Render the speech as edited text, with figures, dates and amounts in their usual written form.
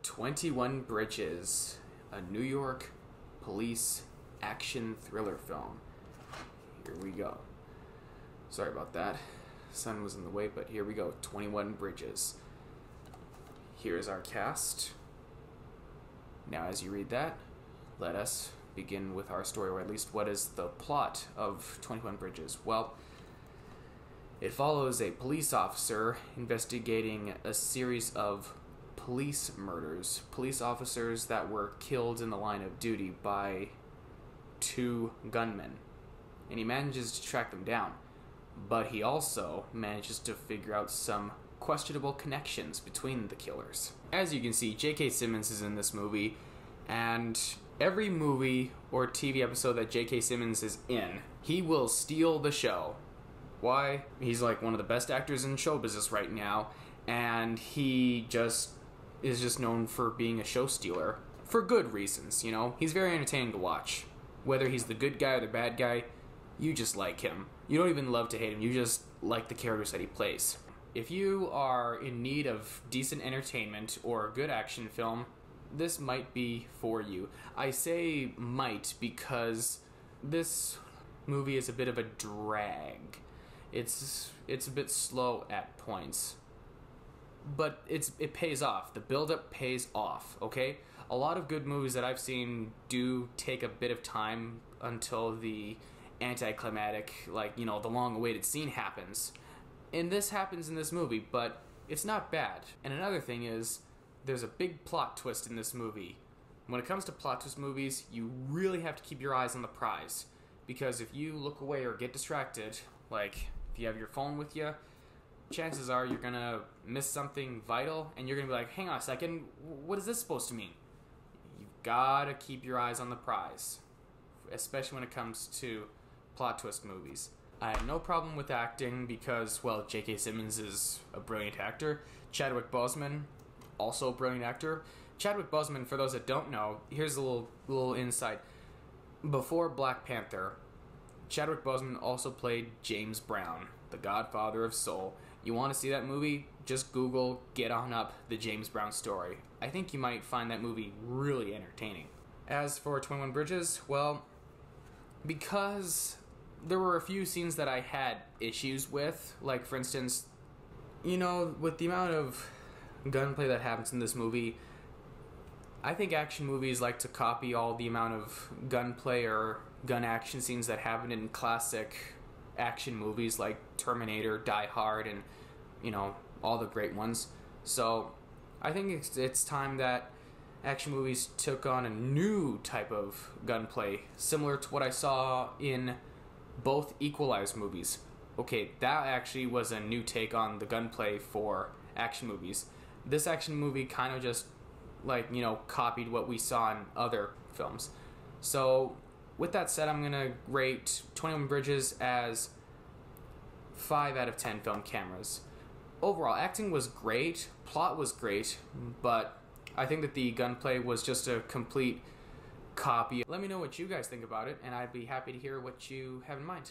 21 Bridges, a New York police action thriller film. Here we go. Sorry about that. Sun was in the way, but here we go. 21 Bridges. Here's our cast. Now, as you read that, let us begin with our story, or at least what is the plot of 21 Bridges. Well, it follows a police officer investigating a series of police murders. Police officers that were killed in the line of duty by two gunmen. And he manages to track them down. But he also manages to figure out some questionable connections between the killers. As you can see, J.K. Simmons is in this movie, and every movie or TV episode that J.K. Simmons is in, he will steal the show. Why? He's like one of the best actors in show business right now, and he is just known for being a show stealer for good reasons, you know? He's very entertaining to watch. Whether he's the good guy or the bad guy, you just like him. You don't even love to hate him, you just like the characters that he plays. If you are in need of decent entertainment or a good action film, this might be for you. I say might because this movie is a bit of a drag. It's a bit slow at points, but it pays off. The build-up pays off, okay? A lot of good movies that I've seen do take a bit of time until the anticlimactic, like, you know, the long-awaited scene happens. And this happens in this movie, but it's not bad. And another thing is, there's a big plot twist in this movie. When it comes to plot twist movies, you really have to keep your eyes on the prize. Because if you look away or get distracted, like if you have your phone with you, chances are you're gonna miss something vital, and you're gonna be like, hang on a second, what is this supposed to mean? You've gotta keep your eyes on the prize, especially when it comes to plot twist movies. I have no problem with acting because, well, J.K. Simmons is a brilliant actor. Chadwick Boseman, also a brilliant actor. Chadwick Boseman, for those that don't know, here's a little insight. Before Black Panther, Chadwick Boseman also played James Brown, the Godfather of Soul. You want to see that movie? Just Google Get On Up, the James Brown story. I think you might find that movie really entertaining. As for 21 Bridges, well, because there were a few scenes that I had issues with, like for instance, you know, with the amount of gunplay that happens in this movie, I think action movies like to copy all the amount of gunplay or gun action scenes that happen in classic action movies like Terminator, Die Hard, and, you know, all the great ones. So I think it's time that action movies took on a new type of gunplay, similar to what I saw in both Equalize movies. Okay, that actually was a new take on the gunplay for action movies. This action movie kind of just, like, you know, copied what we saw in other films. So, with that said, I'm gonna rate 21 Bridges as 5 out of 10 film cameras. Overall, acting was great, plot was great, but I think that the gunplay was just a complete copy. Let me know what you guys think about it, and I'd be happy to hear what you have in mind.